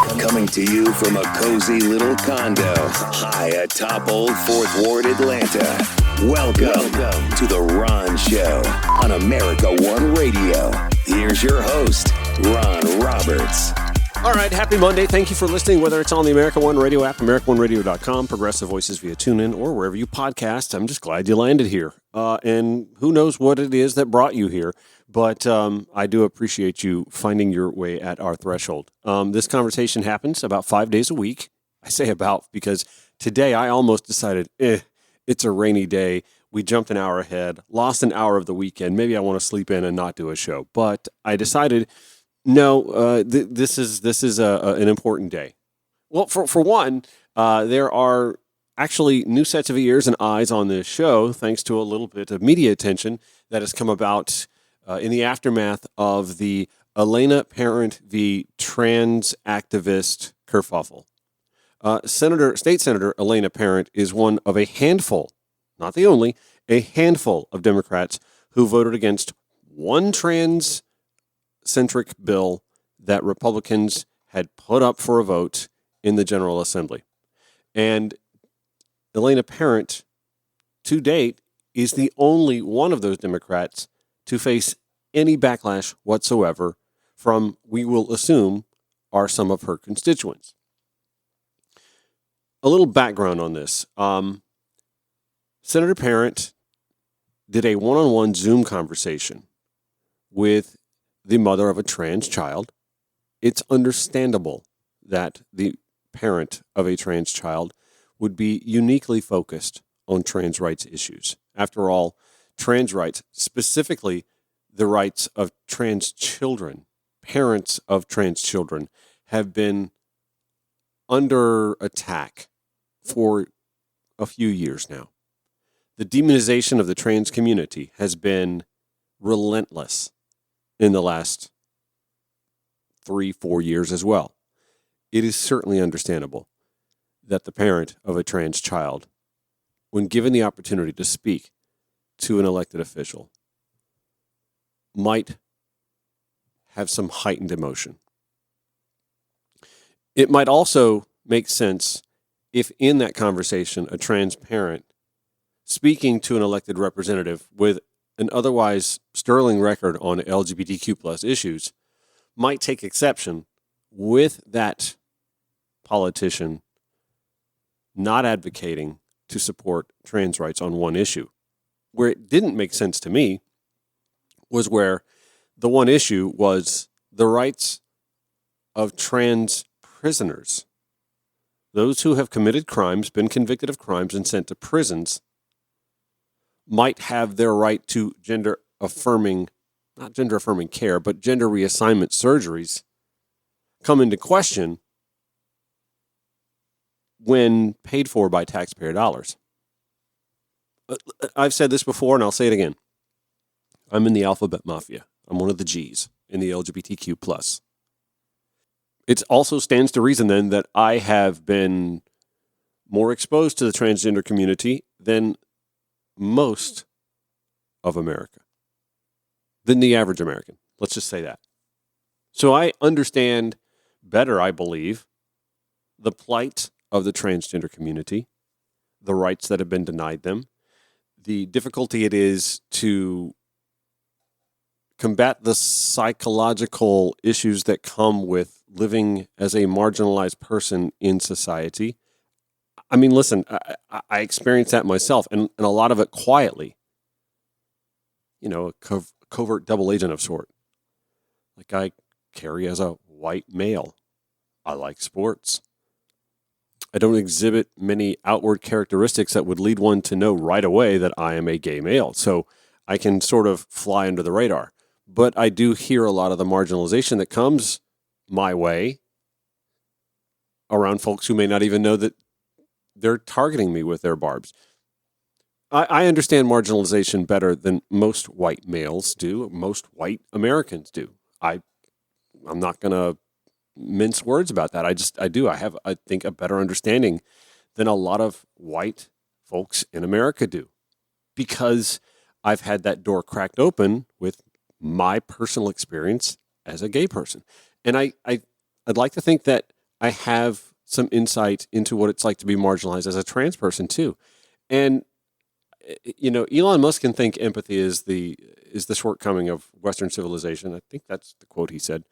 Coming to you from a cozy little condo high atop Old 4th Ward, Atlanta. Welcome to The Ron Show on America One Radio. Here's your host, Ron Roberts. All right, happy Monday. Thank you for listening, whether it's on the America One Radio app, AmericaOneRadio.com, Progressive Voices via TuneIn, or wherever you podcast. I'm just glad you landed here. And who knows what it is that brought you here, but I do appreciate you finding your way at our threshold. This conversation happens about 5 days a week. I say about because today I almost decided, it's a rainy day. We jumped an hour ahead, lost an hour of the weekend. Maybe I want to sleep in and not do a show. But I decided, no, this is an important day. Well, for one, there are actually new sets of ears and eyes on this show, thanks to a little bit of media attention that has come about in the aftermath of the Elena Parent v. trans activist kerfuffle. State Senator Elena Parent is one of a handful, not the only, a handful of Democrats who voted against one trans-centric bill that Republicans had put up for a vote in the General Assembly. And Elena Parent, to date, is the only one of those Democrats to face any backlash whatsoever from, we will assume, are some of her constituents. A little background on this. Senator Parent did a one-on-one Zoom conversation with the mother of a trans child. It's understandable that the parent of a trans child would be uniquely focused on trans rights issues. After all, trans rights, specifically the rights of trans children, parents of trans children, have been under attack for a few years now. The demonization of the trans community has been relentless in the last 3-4 years as well. It is certainly understandable that the parent of a trans child, when given the opportunity to speak to an elected official, might have some heightened emotion. It might also make sense if in that conversation a trans parent speaking to an elected representative with an otherwise sterling record on LGBTQ plus issues might take exception with that politician not advocating to support trans rights on one issue. Where it didn't make sense to me was where the one issue was the rights of trans prisoners. Those who have committed crimes, been convicted of crimes, and sent to prisons might have their right to not gender affirming care, but gender reassignment surgeries come into question when paid for by taxpayer dollars. I've said this before and I'll say it again. I'm in the alphabet mafia. I'm one of the G's in the LGBTQ plus. It also stands to reason then that I have been more exposed to the transgender community than most of America, than the average American. Let's just say that. So I understand better, I believe, the plight of the transgender community, the rights that have been denied them, the difficulty it is to combat the psychological issues that come with living as a marginalized person in society. I mean, listen, I experienced that myself, and a lot of it quietly. You know, a covert double agent of sort. Like I carry as a white male. I like sports. I don't exhibit many outward characteristics that would lead one to know right away that I am a gay male. So I can sort of fly under the radar. But I do hear a lot of the marginalization that comes my way around folks who may not even know that they're targeting me with their barbs. I understand marginalization better than most white males do, most white Americans do. I'm not going to mince words about that. I do. I have, I think, a better understanding than a lot of white folks in America do, because I've had that door cracked open with my personal experience as a gay person. And I'd like to think that I have some insight into what it's like to be marginalized as a trans person too. And Elon Musk can think empathy is the shortcoming of Western civilization. I think that's the quote he said.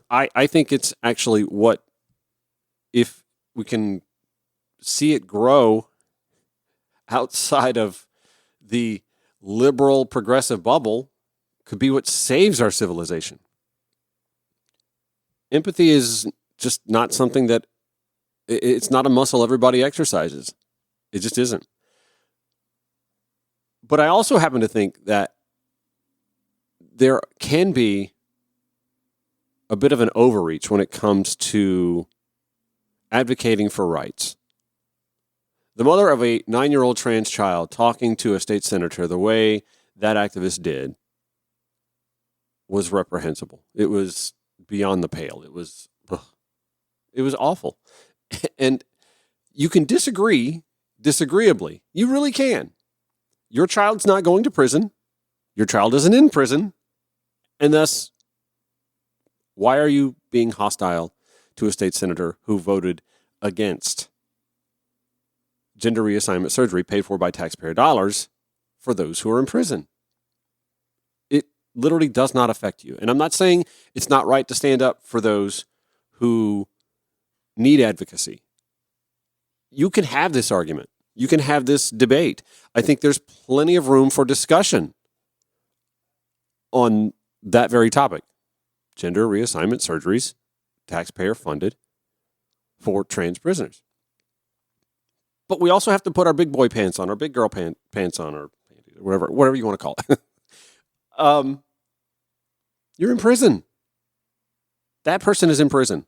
I think it's actually what, if we can see it grow outside of the liberal progressive bubble, could be what saves our civilization. Empathy is just not something that, it's not a muscle everybody exercises. It just isn't. But I also happen to think that there can be a bit of an overreach when it comes to advocating for rights. The mother of a 9-year-old trans child talking to a state senator the way that activist did was reprehensible. It was beyond the pale. It was awful. And you can disagree disagreeably. You really can. Your child's not going to prison. Your child isn't in prison. And thus, why are you being hostile to a state senator who voted against gender reassignment surgery paid for by taxpayer dollars for those who are in prison? It literally does not affect you. And I'm not saying it's not right to stand up for those who need advocacy. You can have this argument. You can have this debate. I think there's plenty of room for discussion on that very topic. Gender reassignment surgeries, taxpayer funded for trans prisoners. But we also have to put our big boy pants on, our big girl pants on, or whatever you want to call it. You're in prison. That person is in prison.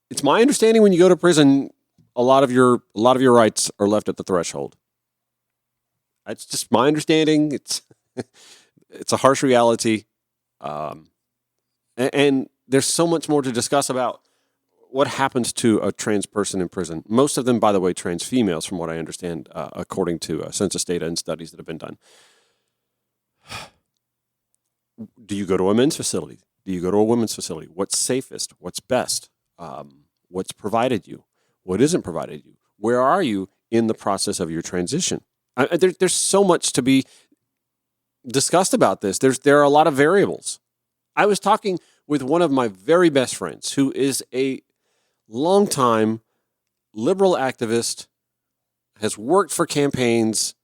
It's my understanding when you go to prison, a lot of your rights are left at the threshold. That's just my understanding. It's a harsh reality, and there's so much more to discuss about what happens to a trans person in prison. Most of them, by the way, trans females, from what I understand, according to census data and studies that have been done. Do you go to a men's facility? Do you go to a women's facility? What's safest? What's best? What's provided you? What isn't provided you? Where are you in the process of your transition? There's so much to be discussed about this. There are a lot of variables. I was talking with one of my very best friends who is a longtime liberal activist, has worked for campaigns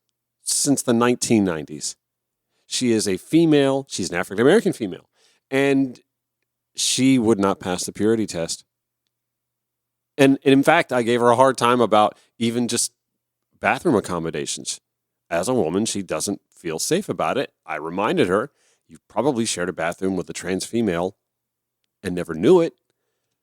since the 1990s. She is a female. She's an African-American female. And she would not pass the purity test. And in fact, I gave her a hard time about even just bathroom accommodations. As a woman, she doesn't feel safe about it. I reminded her, you probably shared a bathroom with a trans female and never knew it.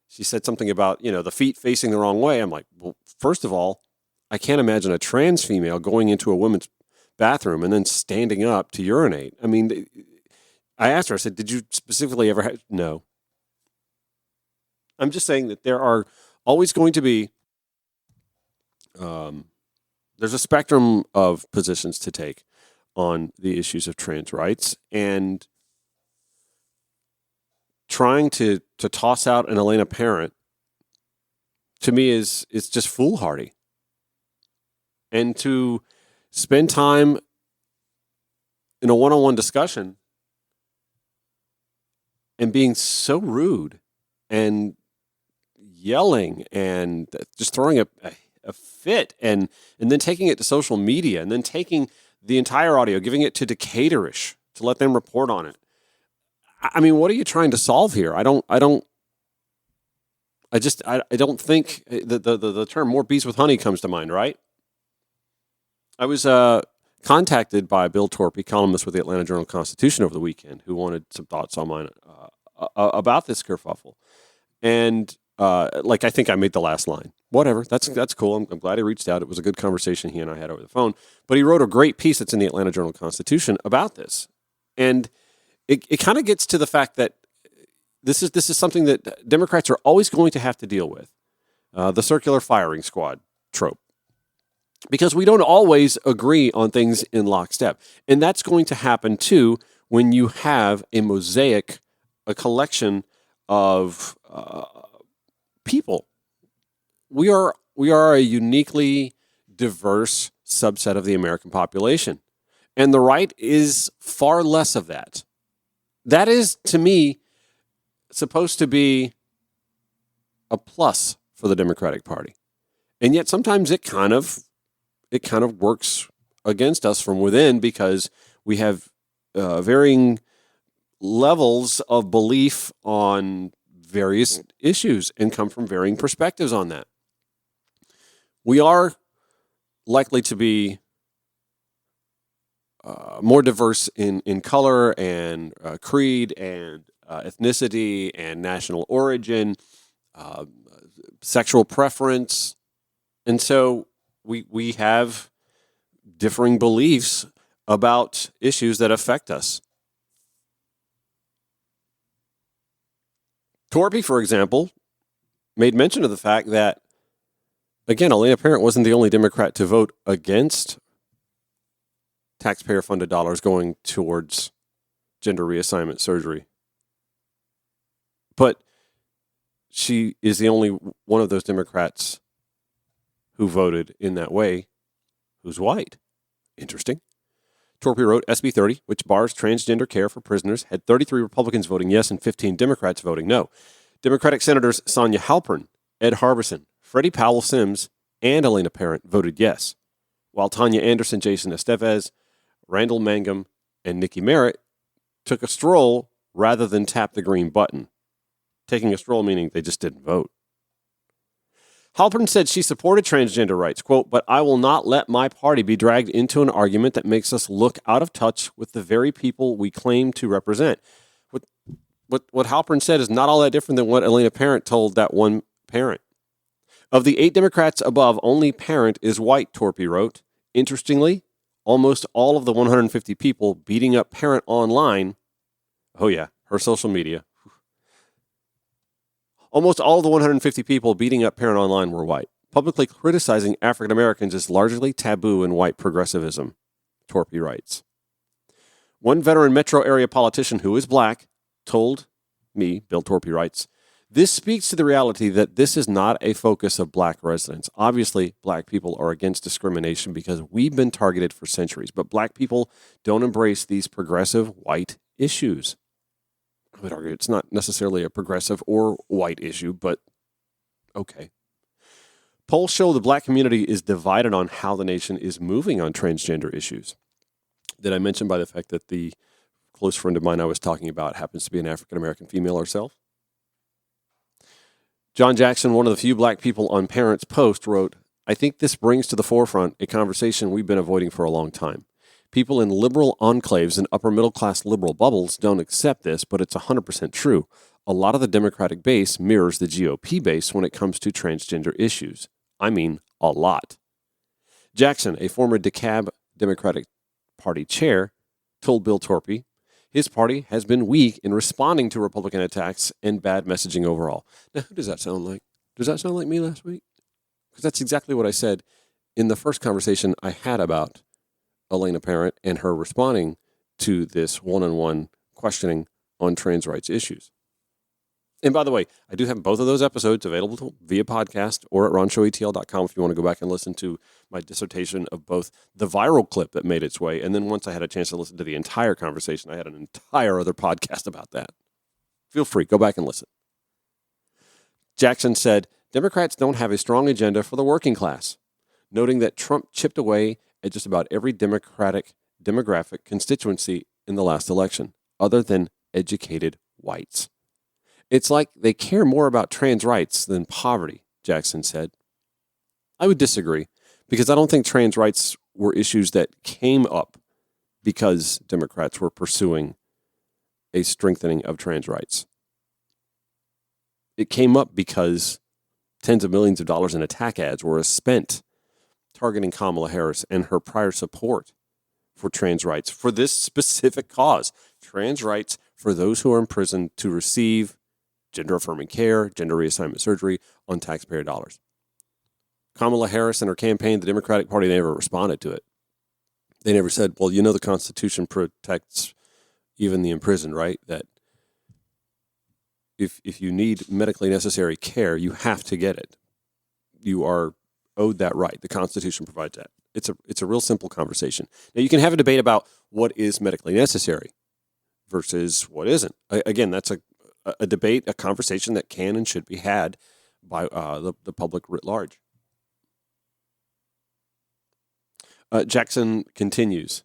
She said something about, the feet facing the wrong way. I'm like, well, first of all, I can't imagine a trans female going into a women's bathroom and then standing up to urinate. I mean, I asked her, I said, did you specifically ever have? No. I'm just saying that there are always going to be, there's a spectrum of positions to take on the issues of trans rights, and trying to toss out an Elena Parent, to me, is just foolhardy. And to spend time in a one-on-one discussion and being so rude and yelling and just throwing a fit, and then taking it to social media, and then taking the entire audio, giving it to Decatorish to let them report on it. I mean, what are you trying to solve here? I don't think the term "more bees with honey" comes to mind, right? I was contacted by Bill Torpy, columnist with the Atlanta Journal-Constitution, over the weekend, who wanted some thoughts on mine about this kerfuffle. And I think I made the last line. Whatever, that's cool. I'm glad he reached out. It was a good conversation he and I had over the phone. But he wrote a great piece that's in the Atlanta Journal-Constitution about this. And it kind of gets to the fact that this is something that Democrats are always going to have to deal with, the circular firing squad trope. Because we don't always agree on things in lockstep. And that's going to happen, too, when you have a mosaic, a collection of people. We are a uniquely diverse subset of the American population. And the right is far less of that. That is, to me, supposed to be a plus for the Democratic Party. And yet sometimes it kind of works against us from within because we have varying levels of belief on various issues and come from varying perspectives on that. We are likely to be more diverse in color and creed and ethnicity and national origin, sexual preference. And so we have differing beliefs about issues that affect us. Torpy, for example, made mention of the fact that, again, Elena Parent wasn't the only Democrat to vote against taxpayer-funded dollars going towards gender reassignment surgery. But she is the only one of those Democrats who voted in that way who's white. Interesting. Torpy wrote, SB 30, which bars transgender care for prisoners, had 33 Republicans voting yes and 15 Democrats voting no. Democratic Senators Sonia Halpern, Ed Harbison, Freddie Powell Sims, and Elena Parent voted yes, while Tanya Anderson, Jason Estevez, Randall Mangum, and Nikki Merritt took a stroll rather than tap the green button. Taking a stroll meaning they just didn't vote. Halpern said she supported transgender rights, quote, but I will not let my party be dragged into an argument that makes us look out of touch with the very people we claim to represent. What Halpern said is not all that different than what Elena Parent told that one parent. Of the 8 Democrats above, only Parent is white, Torpy wrote. Interestingly, almost all of the 150 people beating up Parent online, oh yeah, her social media, almost all of the 150 people beating up Parent online were white. Publicly criticizing African Americans is largely taboo in white progressivism, Torpy writes. One veteran metro area politician who is black told me, Bill Torpy writes, this speaks to the reality that this is not a focus of black residents. Obviously, black people are against discrimination because we've been targeted for centuries, but black people don't embrace these progressive white issues. I would argue it's not necessarily a progressive or white issue, but okay. Polls show the black community is divided on how the nation is moving on transgender issues. Did I mention by the fact that the close friend of mine I was talking about happens to be an African-American female herself? John Jackson, one of the few black people on Parent's post, wrote, I think this brings to the forefront a conversation we've been avoiding for a long time. People in liberal enclaves and upper middle-class liberal bubbles don't accept this, but it's 100% true. A lot of the Democratic base mirrors the GOP base when it comes to transgender issues. I mean, a lot. Jackson, a former DeKalb Democratic Party chair, told Bill Torpy his party has been weak in responding to Republican attacks and bad messaging overall. Now, who does that sound like? Does that sound like me last week? Because that's exactly what I said in the first conversation I had about Elena Parent and her responding to this one-on-one questioning on trans rights issues. And by the way, I do have both of those episodes available via podcast or at ronshowetl.com if you want to go back and listen to my dissertation of both the viral clip that made its way, and then once I had a chance to listen to the entire conversation, I had an entire other podcast about that. Feel free, go back and listen. Jackson said, Democrats don't have a strong agenda for the working class, noting that Trump chipped away at just about every Democratic demographic constituency in the last election, other than educated whites. It's like they care more about trans rights than poverty, Jackson said. I would disagree, because I don't think trans rights were issues that came up because Democrats were pursuing a strengthening of trans rights. It came up because tens of millions of dollars in attack ads were spent targeting Kamala Harris and her prior support for trans rights for this specific cause. Trans rights for those who are in prison to receive gender-affirming care, gender reassignment surgery on taxpayer dollars. Kamala Harris and her campaign, the Democratic Party, they never responded to it. They never said, well, you know the Constitution protects even the imprisoned, right? That if you need medically necessary care, you have to get it. You are owed that right. The Constitution provides that. It's a real simple conversation. Now, you can have a debate about what is medically necessary versus what isn't. Again, that's a debate, a conversation that can and should be had by the public writ large. Jackson continues.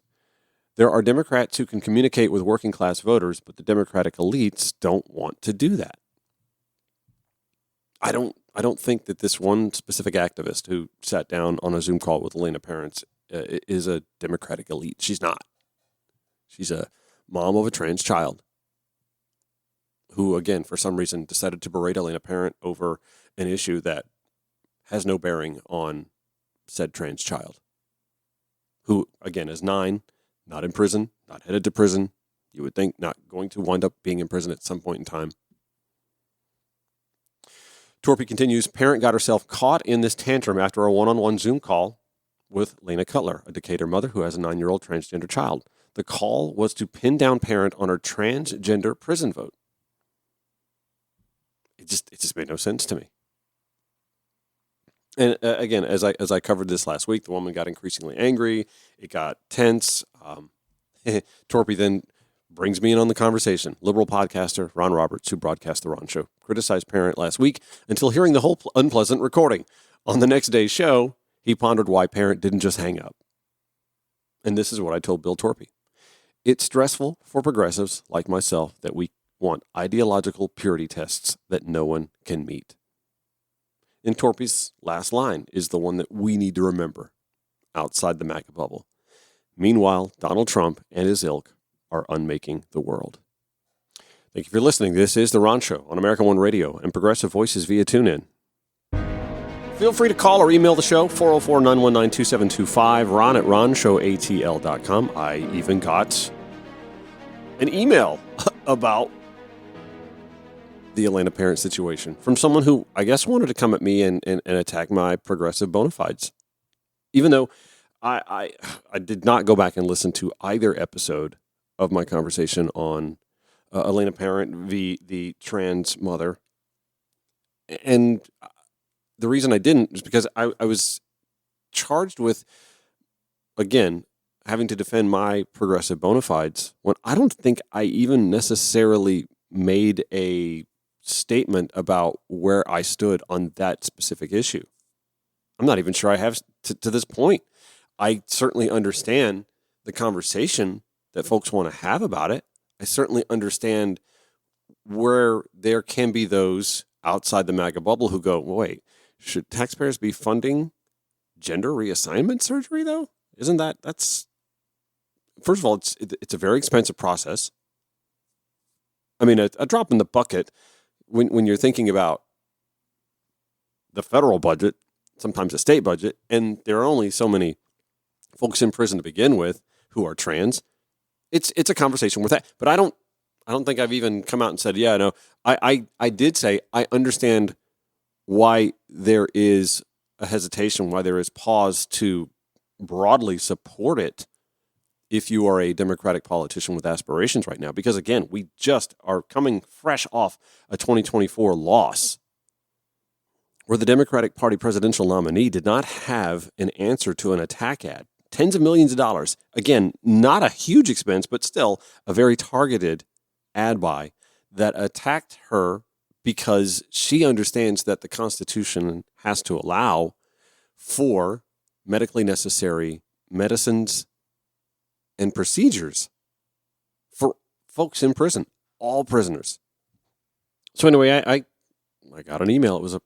There are Democrats who can communicate with working class voters, but the Democratic elites don't want to do that. I don't think that this one specific activist who sat down on a Zoom call with Elena Parents is a Democratic elite. She's not. She's a mom of a trans child who, again, for some reason, decided to berate Elena Parent over an issue that has no bearing on said trans child, who, again, is 9, not in prison, not headed to prison. You would think not going to wind up being in prison at some point in time. Torpy continues, Parent got herself caught in this tantrum after a one-on-one Zoom call with Lena Cutler, a Decatur mother who has a 9-year-old transgender child. The call was to pin down Parent on her transgender prison vote. It just made no sense to me. And again, as I covered this last week, the woman got increasingly angry. It got tense. Torpy then brings me in on the conversation. Liberal podcaster Ron Roberts, who broadcast The Ron Show, criticized Parent last week until hearing the whole unpleasant recording. On the next day's show, he pondered why Parent didn't just hang up. And this is what I told Bill Torpy. It's stressful for progressives like myself that we want ideological purity tests that no one can meet. And Torpy's last line is the one that we need to remember outside the MAGA bubble. Meanwhile, Donald Trump and his ilk are unmaking the world. Thank you for listening. This is The Ron Show on America One Radio and Progressive Voices via TuneIn. Feel free to call or email the show, 404-919-2725, ron at ronshowatl.com. I even got an email about the Elena Parent situation from someone who I guess wanted to come at me and attack my progressive bona fides. Even though I did not go back and listen to either episode of my conversation on Elena Parent, the trans mother. And the reason I didn't is because I was charged with, again, having to defend my progressive bona fides when I don't think I even necessarily made a statement about where I stood on that specific issue. I'm not even sure I have to this point. I certainly understand the conversation that folks want to have about it. I certainly understand where there can be those outside the MAGA bubble who go, wait, should taxpayers be funding gender reassignment surgery, though? Isn't that's first of all, it's a very expensive process. I mean, a drop in the bucket when you're thinking about the federal budget, sometimes the state budget, and there are only so many folks in prison to begin with who are trans. It's a conversation worth that. But I don't think I've even come out and said, yeah, no. I did say I understand why there is a hesitation, why there is pause to broadly support it if you are a Democratic politician with aspirations right now. Because, again, we just are coming fresh off a 2024 loss where the Democratic Party presidential nominee did not have an answer to an attack ad. Tens of millions of dollars. Again, not a huge expense, but still a very targeted ad buy that attacked her because she understands that the Constitution has to allow for medically necessary medicines and procedures for folks in prison, all prisoners. So anyway, I got an email. It was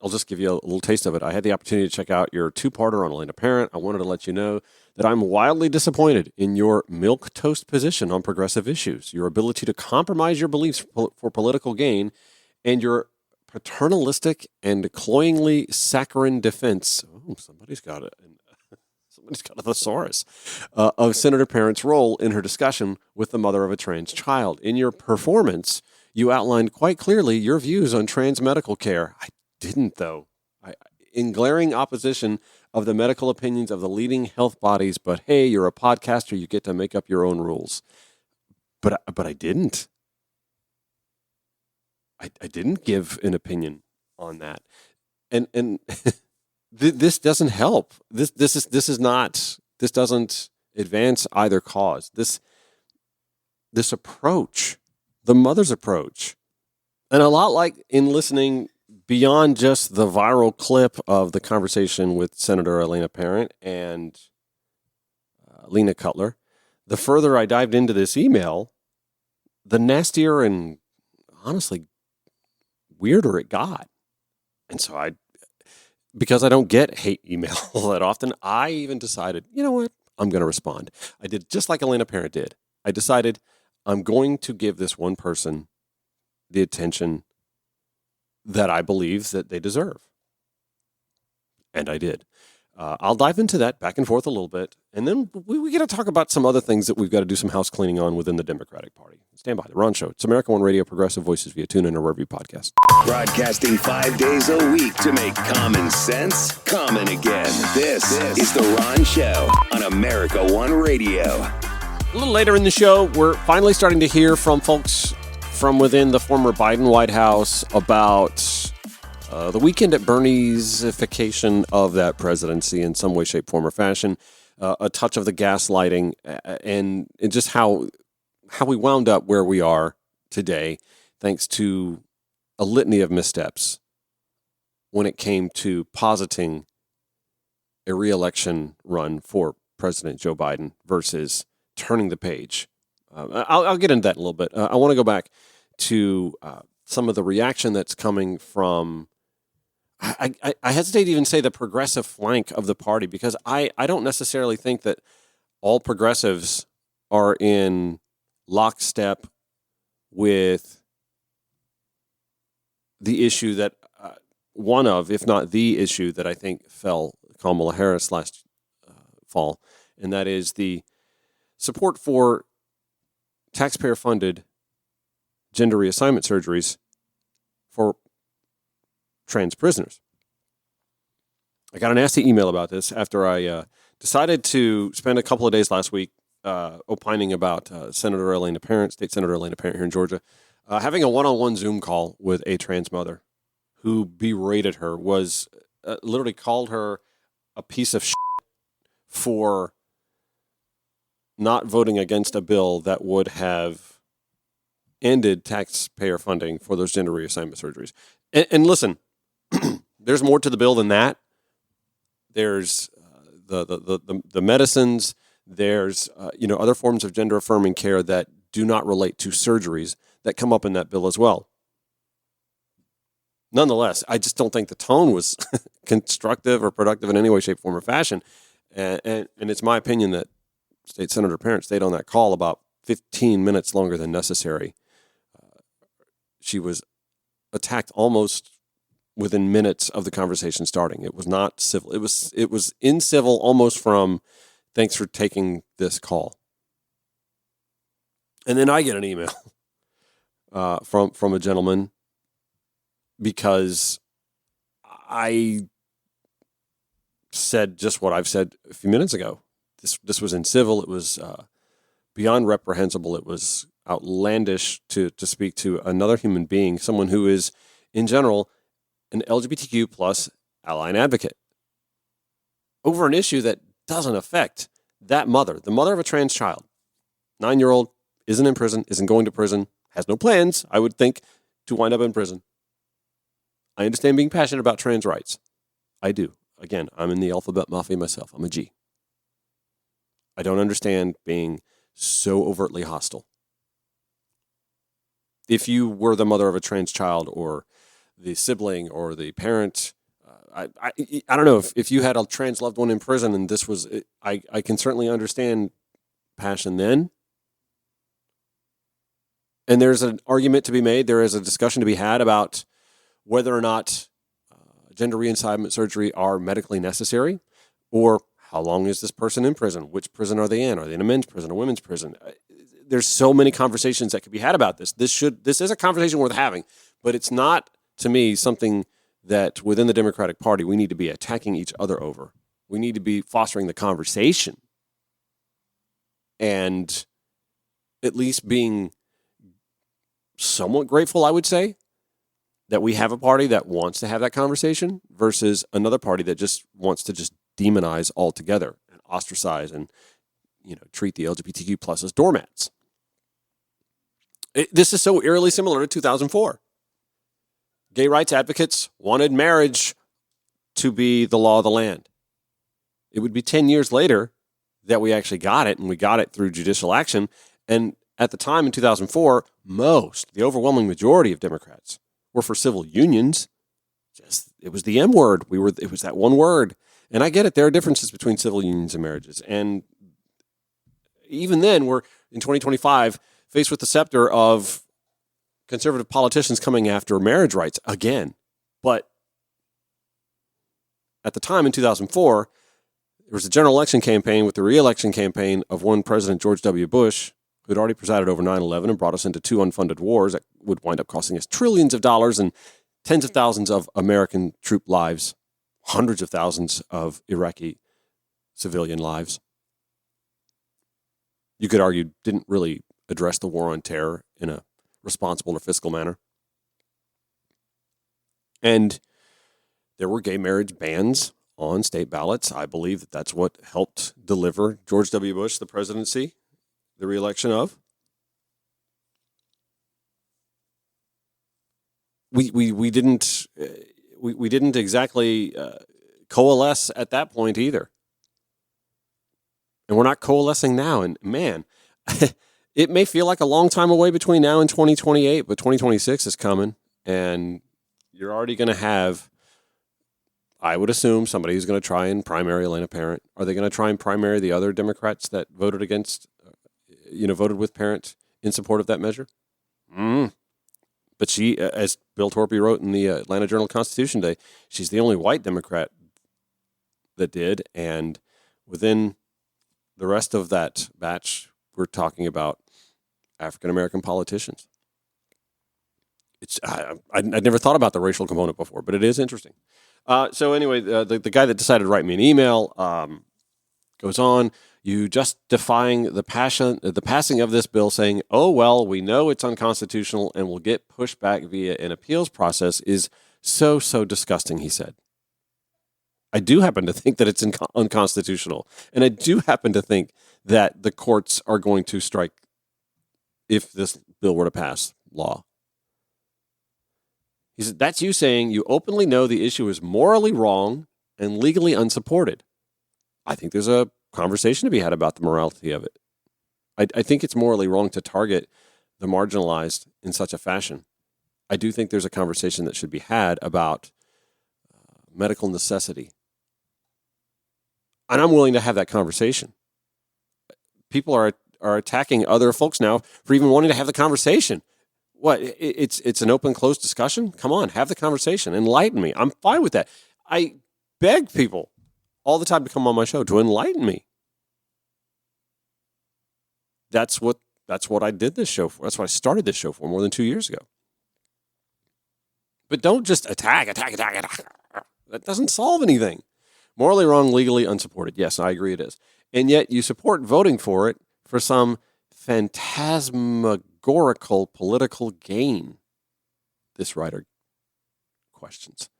I'll just give you a little taste of it. I had the opportunity to check out your two-parter on Elena Parent. I wanted to let you know that I'm wildly disappointed in your milquetoast position on progressive issues, your ability to compromise your beliefs for political gain, and your paternalistic and cloyingly saccharine defense. Oh, somebody's got a thesaurus of Senator Parent's role in her discussion with the mother of a trans child. In your performance, you outlined quite clearly your views on trans medical care. I didn't, though. In glaring opposition of the medical opinions of the leading health bodies, but hey, you're a podcaster, you get to make up your own rules. But I didn't. I didn't give an opinion on that, and this doesn't help. This doesn't advance either cause. This approach, the mother's approach, and a lot like in listening beyond just the viral clip of the conversation with Senator Elena Parent and Lena Cutler, the further I dived into this email, the nastier and honestly weirder it got. And so because I don't get hate email that often, I even decided, you know what? I'm going to respond. I did just like Elena Parent did. I decided I'm going to give this one person the attention that I believe that they deserve. And I did. I'll dive into that back and forth a little bit. And then we got to talk about some other things that we've got to do some house cleaning on within the Democratic Party. Stand by. The Ron Show. It's America One Radio, Progressive Voices via TuneIn or wherever you podcast. Broadcasting 5 days a week to make common sense common again. This is The Ron Show on America One Radio. A little later in the show, we're finally starting to hear from folks from within the former Biden White House about the weekend at Bernie's-ification of that presidency in some way, shape, form, or fashion, a touch of the gaslighting, and just how we wound up where we are today, thanks to a litany of missteps when it came to positing a re-election run for President Joe Biden versus turning the page. I'll get into that in a little bit. I want to go back to some of the reaction that's coming from, I hesitate to even say the progressive flank of the party, because I don't necessarily think that all progressives are in lockstep with the issue that one of, if not the issue that I think fell Kamala Harris last fall, and that is the support for taxpayer-funded gender reassignment surgeries for trans prisoners. I got a nasty email about this after I decided to spend a couple of days last week opining about Senator Elena Parent, State Senator Elena Parent here in Georgia, having a one-on-one Zoom call with a trans mother who berated her, was literally called her a piece of shit for not voting against a bill that would have ended taxpayer funding for those gender reassignment surgeries. And listen, there's more to the bill than that. There's the medicines. There's other forms of gender affirming care that do not relate to surgeries that come up in that bill as well. Nonetheless, I just don't think the tone was constructive or productive in any way, shape, form, or fashion. And it's my opinion that State Senator Parent stayed on that call about 15 minutes longer than necessary. She was attacked almost within minutes of the conversation starting. It was not civil. It was incivil, almost from thanks for taking this call. And then I get an email from a gentleman because I said just what I've said a few minutes ago. This was incivil. It was beyond reprehensible. It was outlandish to speak to another human being, someone who is, in general, an LGBTQ plus ally and advocate, over an issue that doesn't affect that mother, the mother of a trans child, 9-year-old, isn't in prison, isn't going to prison, has no plans, I would think, to wind up in prison. I understand being passionate about trans rights. I do. Again, I'm in the alphabet mafia myself. I'm a G. I don't understand being so overtly hostile. If you were the mother of a trans child or the sibling or the parent, I don't know, if you had a trans loved one in prison and this was, I can certainly understand passion then. And there's an argument to be made. There is a discussion to be had about whether or not gender reassignment surgery are medically necessary, or how long is this person in prison? Which prison are they in? Are they in a men's prison, a women's prison? There's so many conversations that could be had about this. This is a conversation worth having, but it's not, to me, something that within the Democratic Party we need to be attacking each other over. We need to be fostering the conversation and at least being somewhat grateful, I would say, that we have a party that wants to have that conversation versus another party that just wants to just demonize altogether and ostracize and, treat the LGBTQ plus as doormats. This is so eerily similar to 2004. Gay rights advocates wanted marriage to be the law of the land. It would be 10 years later that we actually got it, and we got it through judicial action. And at the time in 2004, the overwhelming majority of Democrats were for civil unions. It was the M word. It was that one word. And I get it. There are differences between civil unions and marriages. And even then, we're in 2025 faced with the scepter of conservative politicians coming after marriage rights again. But at the time in 2004, there was a general election campaign with the re-election campaign of one President George W. Bush, who had already presided over 9/11 and brought us into 2 unfunded wars that would wind up costing us trillions of dollars and tens of thousands of American troop lives, hundreds of thousands of Iraqi civilian lives. You could argue didn't really address the war on terror in a responsible or fiscal manner. And there were gay marriage bans on state ballots. I believe that that's what helped deliver George W. Bush the presidency, the re-election of. We didn't exactly coalesce at that point either. And we're not coalescing now. And man, it may feel like a long time away between now and 2028, but 2026 is coming. And you're already going to have, I would assume, somebody who's going to try and primary Elena Parent. Are they going to try and primary the other Democrats that voted voted with Parent in support of that measure? But she, as Bill Torpy wrote in the Atlanta Journal-Constitution today, she's the only white Democrat that did. And within the rest of that batch, we're talking about African-American politicians. I'd never thought about the racial component before, but it is interesting. So anyway, the guy that decided to write me an email goes on, you justifying the passing of this bill saying, oh, well, we know it's unconstitutional and will get pushed back via an appeals process is so disgusting, he said. I do happen to think that it's unconstitutional. And I do happen to think that the courts are going to strike, if this bill were to pass, law. He said, that's you saying you openly know the issue is morally wrong and legally unsupported. I think there's a conversation to be had about the morality of it. I think it's morally wrong to target the marginalized in such a fashion. I do think there's a conversation that should be had about medical necessity. And I'm willing to have that conversation. People are attacking other folks now for even wanting to have the conversation. What? It's an open, closed discussion? Come on, have the conversation. Enlighten me. I'm fine with that. I beg people all the time to come on my show to enlighten me. That's what I did this show for. That's what I started this show for more than 2 years ago. But don't just attack. That doesn't solve anything. Morally wrong, legally unsupported. Yes, I agree it is. And yet you support voting for it for some phantasmagorical political gain, this writer questions.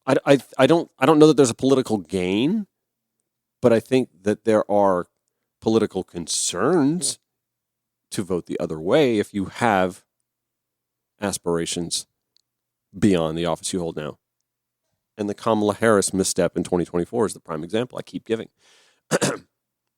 I don't know that there's a political gain, but I think that there are political concerns to vote the other way if you have aspirations beyond the office you hold now. And the Kamala Harris misstep in 2024 is the prime example I keep giving.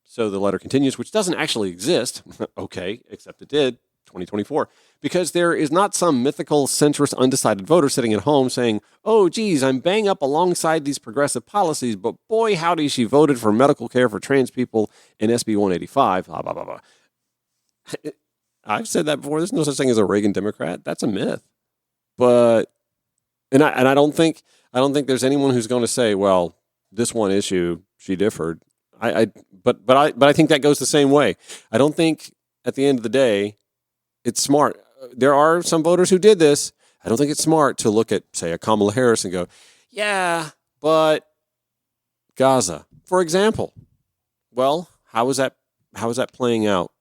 So the letter continues, which doesn't actually exist. Okay, except it did, 2024. Because there is not some mythical, centrist, undecided voter sitting at home saying, oh, geez, I'm bang up alongside these progressive policies, but boy, howdy, she voted for medical care for trans people in SB 185, blah, blah, blah, blah. I've said that before. There's no such thing as a Reagan Democrat. That's a myth. But, and I don't think there's anyone who's going to say, well, this one issue, she differed. But I think that goes the same way. I don't think at the end of the day, it's smart. There are some voters who did this. I don't think it's smart to look at, say, a Kamala Harris and go, yeah, but Gaza, for example. Well, how is that playing out?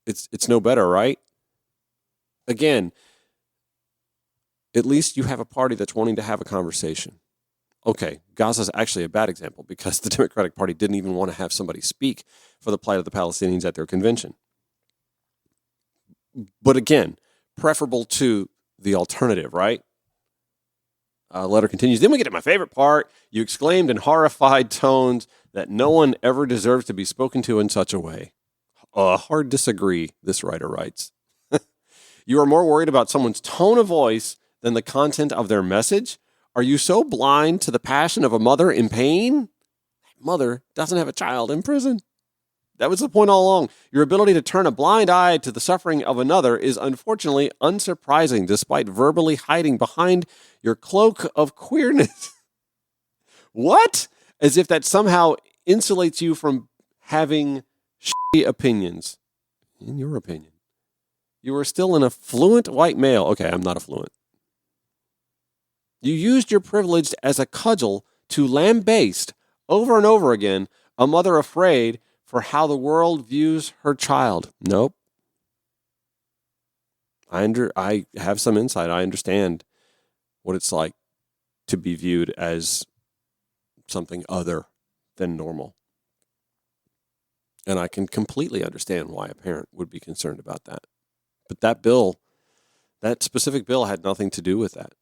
It's no better, right? Again, At least you have a party that's wanting to have a conversation. Okay, Gaza's actually a bad example because the Democratic Party didn't even want to have somebody speak for the plight of the Palestinians at their convention. But again, preferable to the alternative, right? Letter continues. Then we get to my favorite part. You exclaimed in horrified tones that no one ever deserves to be spoken to in such a way. Hard disagree, this writer writes. You are more worried about someone's tone of voice than the content of their message? Are you so blind to the passion of a mother in pain? That mother doesn't have a child in prison. That was the point all along. Your ability to turn a blind eye to the suffering of another is unfortunately unsurprising, despite verbally hiding behind your cloak of queerness. What? As if that somehow insulates you from having shitty opinions. In your opinion. You are still an affluent white male. Okay, I'm not affluent. You used your privilege as a cudgel to lambaste over and over again a mother afraid for how the world views her child. Nope. I have some insight. I understand what it's like to be viewed as something other than normal. And I can completely understand why a parent would be concerned about that. But that specific bill had nothing to do with that.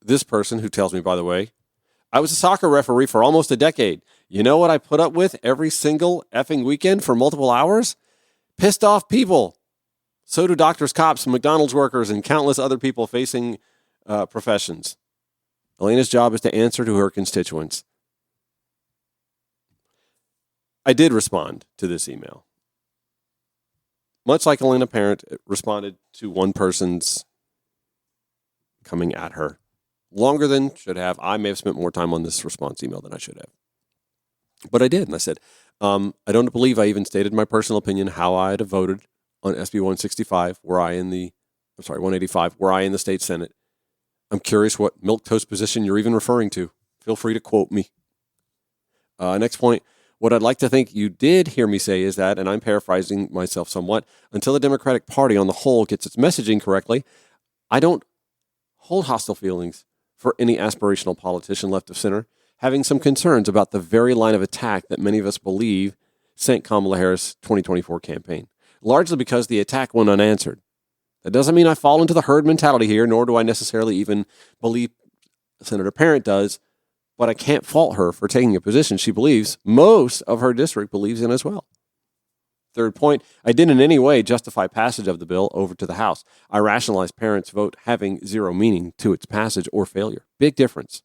This person who tells me, by the way, I was a soccer referee for almost a decade. You know what I put up with every single effing weekend for multiple hours? Pissed off people. So do doctors, cops, McDonald's workers, and countless other people facing professions. Elena's job is to answer to her constituents. I did respond to this email. Much like Elena Parent responded to one person's coming at her. Longer than should have. I may have spent more time on this response email than I should have. But I did, and I said, I don't believe I even stated my personal opinion how I'd have voted on SB 165, 185, were I in the state Senate. I'm curious what milquetoast position you're even referring to. Feel free to quote me. Next point. What I'd like to think you did hear me say is that, and I'm paraphrasing myself somewhat, until the Democratic Party on the whole gets its messaging correctly, I don't hold hostile feelings for any aspirational politician left of center, having some concerns about the very line of attack that many of us believe sent Kamala Harris' 2024 campaign, largely because the attack went unanswered. That doesn't mean I fall into the herd mentality here, nor do I necessarily even believe Senator Parent does, but I can't fault her for taking a position she believes most of her district believes in as well. Third point, I didn't in any way justify passage of the bill over to the House. I rationalized Parent's vote having zero meaning to its passage or failure. Big difference.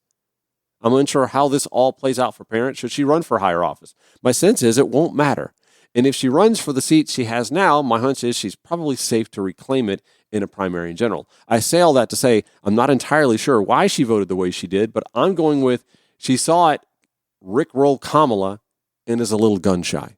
I'm unsure how this all plays out for Parent should she run for higher office. My sense is it won't matter. And if she runs for the seat she has now, my hunch is she's probably safe to reclaim it in a primary in general. I say all that to say I'm not entirely sure why she voted the way she did, but I'm going with she saw it rickroll Kamala and is a little gun shy.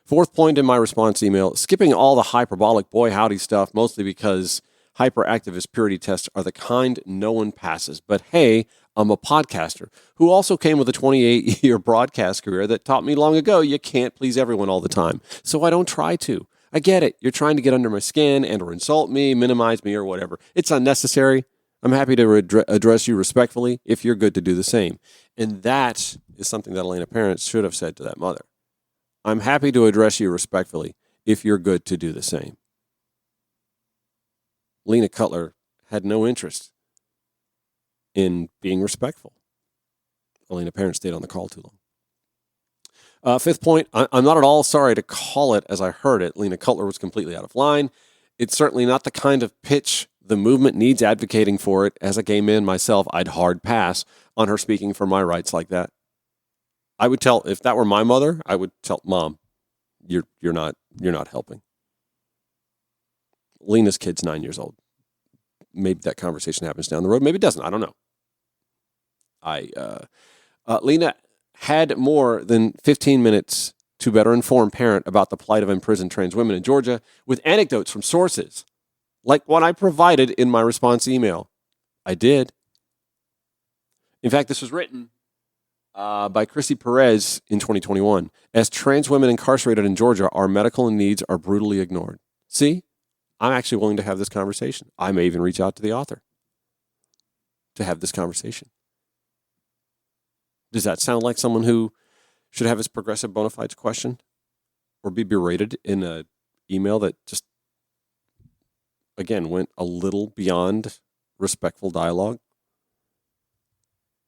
Fourth point in my response email, skipping all the hyperbolic boy howdy stuff, mostly because hyperactivist purity tests are the kind no one passes. But hey, I'm a podcaster who also came with a 28-year broadcast career that taught me long ago you can't please everyone all the time. So I don't try to. I get it. You're trying to get under my skin and or insult me, minimize me, or whatever. It's unnecessary. I'm happy to address you respectfully if you're good to do the same. And that is something that Elena Parent should have said to that mother. I'm happy to address you respectfully if you're good to do the same. Lena Cutler had no interest in being respectful. Elena Parent stayed on the call too long. Fifth point, I'm not at all sorry to call it as I heard it. Lena Cutler was completely out of line. It's certainly not the kind of pitch the movement needs advocating for it. As a gay man myself, I'd hard pass on her speaking for my rights like that. I would tell, if that were my mother, I would tell Mom, you're not helping. Lena's kid's 9 years old. Maybe that conversation happens down the road. Maybe it doesn't. I don't know. Lena had more than 15 minutes to better inform Parent about the plight of imprisoned trans women in Georgia with anecdotes from sources like what I provided in my response email. I did. In fact, this was written by Chrissy Perez in 2021. As trans women incarcerated in Georgia, our medical needs are brutally ignored. See, I'm actually willing to have this conversation. I may even reach out to the author to have this conversation. Does that sound like someone who should have his progressive bona fides questioned or be berated in an email that just, again, went a little beyond respectful dialogue?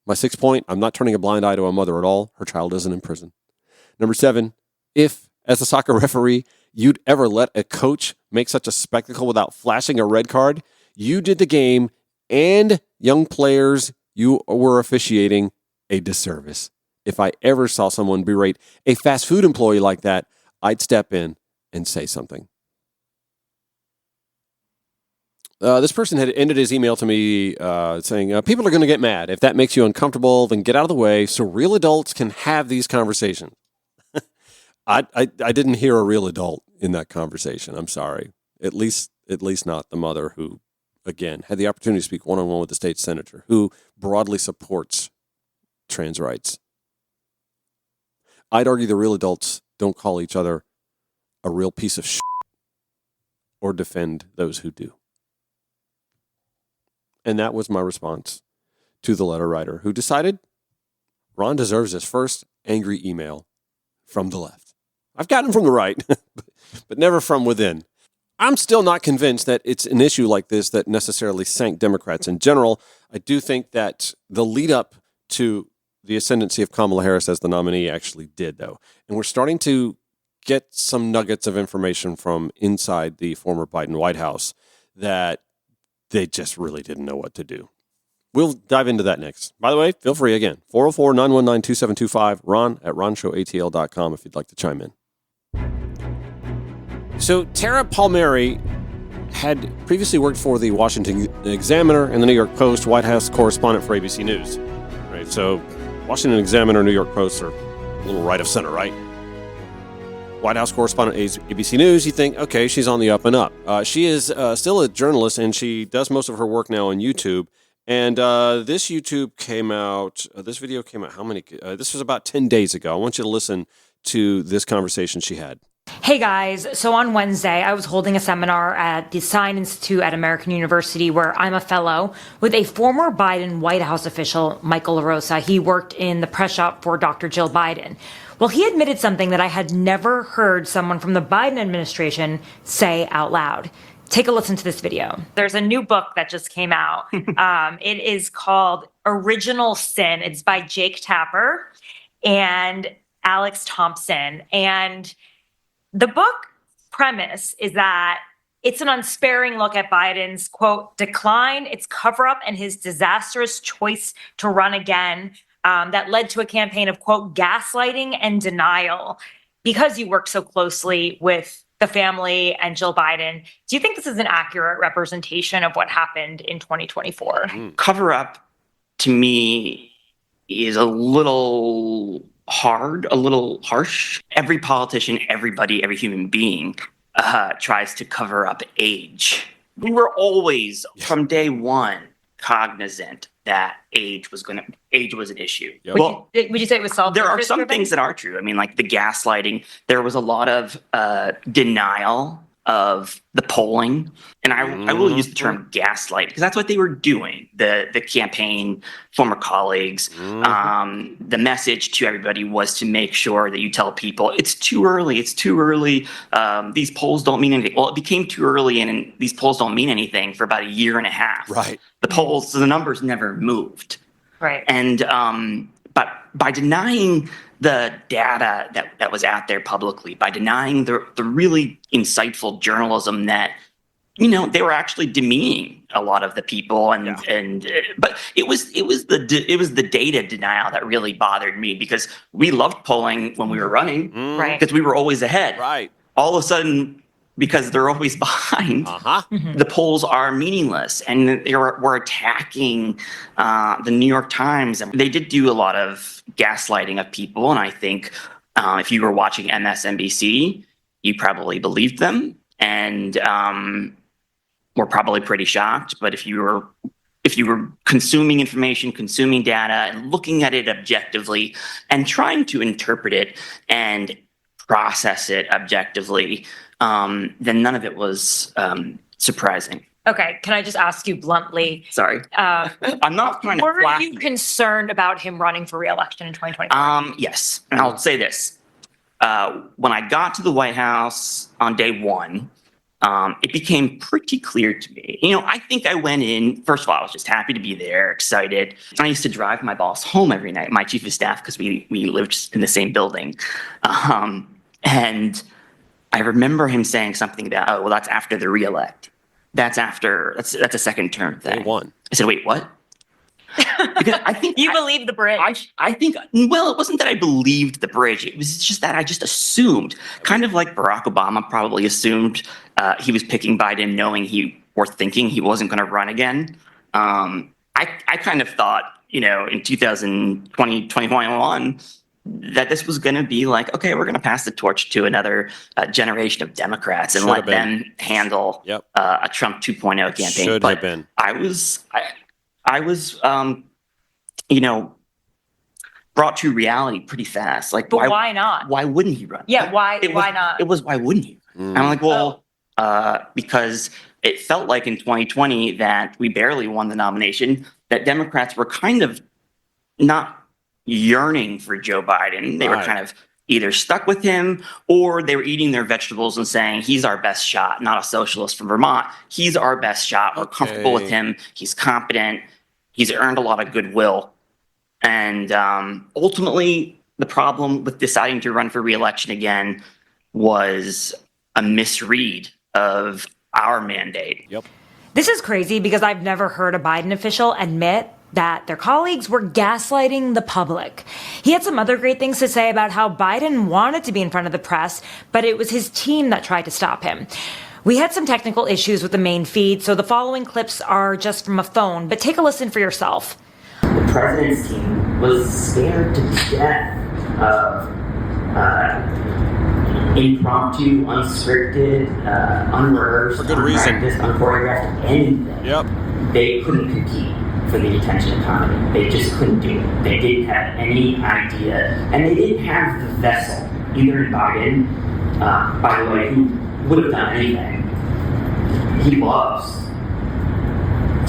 My sixth point, I'm not turning a blind eye to a mother at all. Her child isn't in prison. Number 7, if, as a soccer referee, you'd ever let a coach make such a spectacle without flashing a red card, you did the game and young players you were officiating a disservice. If I ever saw someone berate a fast food employee like that, I'd step in and say something. This person had ended his email to me saying, people are going to get mad. If that makes you uncomfortable, then get out of the way so real adults can have these conversations. I didn't hear a real adult in that conversation. I'm sorry. At least not the mother who, again, had the opportunity to speak one-on-one with the state senator who broadly supports trans rights. I'd argue the real adults don't call each other a real piece of shit or defend those who do. And that was my response to the letter writer who decided Ron deserves his first angry email from the left. I've gotten from the right, but never from within. I'm still not convinced that it's an issue like this that necessarily sank Democrats in general. I do think that the lead up to the ascendancy of Kamala Harris as the nominee actually did, though. And we're starting to get some nuggets of information from inside the former Biden White House that they just really didn't know what to do. We'll dive into that next. By the way, feel free again, 404-919-2725, Ron at ronshowatl.com if you'd like to chime in. So Tara Palmieri had previously worked for the Washington Examiner and the New York Post, White House correspondent for ABC News. Right? So Washington Examiner, New York Post are a little right of center, right? White House correspondent ABC News, you think, okay, she's on the up and up. She is still a journalist, and she does most of her work now on YouTube. And this video came out, this was about 10 days ago. I want you to listen to this conversation she had. Hey guys, so on Wednesday, I was holding a seminar at the Sign Institute at American University where I'm a fellow with a former Biden White House official, Michael LaRosa. He worked in the press shop for Dr. Jill Biden. Well, he admitted something that I had never heard someone from the Biden administration say out loud. Take a listen to this video. There's a new book that just came out. It is called Original Sin. It's by Jake Tapper and Alex Thompson. And the book premise is that it's an unsparing look at Biden's, quote, decline, its cover-up, and his disastrous choice to run again that led to a campaign of, quote, gaslighting and denial. Because you work so closely with the family and Jill Biden, do you think this is an accurate representation of what happened in 2024? Cover-up, to me, is a little hard, a little harsh. Every politician, everybody, every human being tries to cover up age. We were always, from day one, cognizant that age was an issue. Yep. Would you say it was solved? There are some things that are true. I mean, like the gaslighting, there was a lot of denial of the polling. And I will use the term gaslight because that's what they were doing. The campaign, former colleagues, the message to everybody was to make sure that you tell people it's too early. These polls don't mean anything. Well, it became too early and these polls don't mean anything for about a year and a half. Right. The numbers never moved. Right. And but by denying the data that was out there publicly, by denying the really insightful journalism that, they were actually demeaning a lot of the people, but it was the data denial that really bothered me because we loved polling when we were running, right? Because we were always ahead. Right. All of a sudden, because they're always behind, the polls are meaningless. And we're attacking the New York Times. They did do a lot of gaslighting of people. And I think if you were watching MSNBC, you probably believed them and were probably pretty shocked. But if you if you were consuming information, consuming data, and looking at it objectively and trying to interpret it and process it objectively, then none of it was surprising. Okay, can I just ask you bluntly? Sorry. I'm not trying to Were flash. you concerned about him running for re-election in 2024? Yes. And I'll say this. When I got to the White House on day one, it became pretty clear to me. I think I went in, first of all, I was just happy to be there, excited. I used to drive my boss home every night, my chief of staff, because we lived in the same building. And I remember him saying something about, oh, well, that's after the re-elect. That's a second term thing. They won. I said, wait, what? Because I think you believe the bridge. I think, well, it wasn't that I believed the bridge. It was just that I just assumed, kind of like Barack Obama probably assumed he was picking Biden knowing thinking he wasn't going to run again. I kind of thought, in 2020, 2021, that this was going to be like, okay, we're going to pass the torch to another generation of Democrats and let them handle a Trump 2.0 campaign. Should have been. I was, brought to reality pretty fast. Like, but why not? Why wouldn't he run? Yeah, why not? It was, why wouldn't he? And I'm like, well, because it felt like in 2020 that we barely won the nomination, that Democrats were kind of not yearning for Joe Biden. They were kind of either stuck with him or they were eating their vegetables and saying, he's our best shot, not a socialist from Vermont. He's our best shot. We're comfortable with him. He's competent. He's earned a lot of goodwill. And ultimately, the problem with deciding to run for re-election again was a misread of our mandate. Yep. This is crazy because I've never heard a Biden official admit that their colleagues were gaslighting the public. He had some other great things to say about how Biden wanted to be in front of the press, but it was his team that tried to stop him. We had some technical issues with the main feed, so the following clips are just from a phone, but take a listen for yourself. The president's team was scared to death of impromptu, unscripted, unrehearsed, for good reason, unchoreographed, anything. Yep. They couldn't compete for the attention economy. They just couldn't do it. They didn't have any idea, and they didn't have the vessel, either in Biden, by the way, who would have done anything. He loves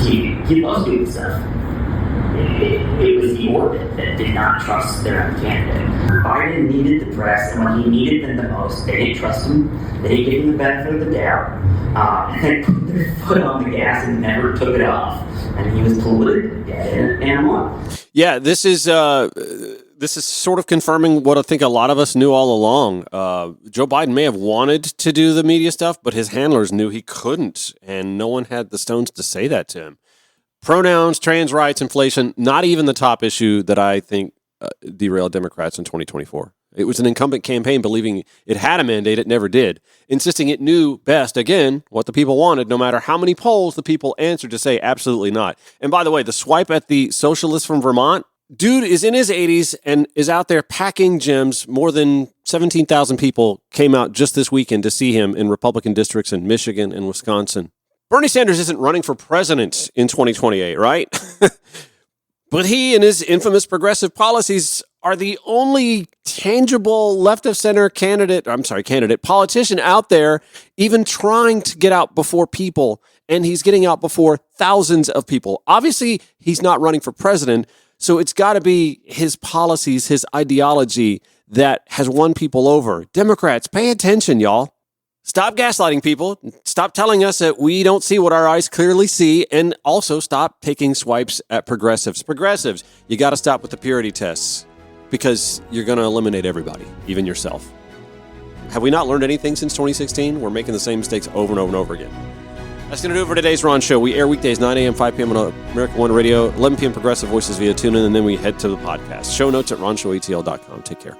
TV. He loves doing stuff. It was the orbit that did not trust their own candidate. Biden needed the press, and when he needed them the most, they didn't trust him. They didn't give him the benefit of the doubt. And they put their foot on the gas and never took it off. And he was politically dead and won. Yeah, this is sort of confirming what I think a lot of us knew all along. Joe Biden may have wanted to do the media stuff, but his handlers knew he couldn't, and no one had the stones to say that to him. Pronouns, trans rights, inflation, not even the top issue that I think derailed Democrats in 2024. It was an incumbent campaign believing it had a mandate, it never did, insisting it knew best, again, what the people wanted, no matter how many polls the people answered to say absolutely not. And by the way, the swipe at the socialist from Vermont, dude is in his 80s and is out there packing gyms. More than 17,000 people came out just this weekend to see him in Republican districts in Michigan and Wisconsin. Bernie Sanders isn't running for president in 2028, right? But he and his infamous progressive policies are the only tangible left-of-center politician out there even trying to get out before people, and he's getting out before thousands of people. Obviously, he's not running for president, so it's got to be his policies, his ideology that has won people over. Democrats, pay attention, y'all. Stop gaslighting people. Stop telling us that we don't see what our eyes clearly see. And also stop taking swipes at progressives. Progressives, you got to stop with the purity tests because you're going to eliminate everybody, even yourself. Have we not learned anything since 2016? We're making the same mistakes over and over and over again. That's going to do it for today's Ron Show. We air weekdays 9 a.m., 5 p.m. on America One Radio, 11 p.m. Progressive Voices via TuneIn, and then we head to the podcast. Show notes at ronshowatl.com. Take care.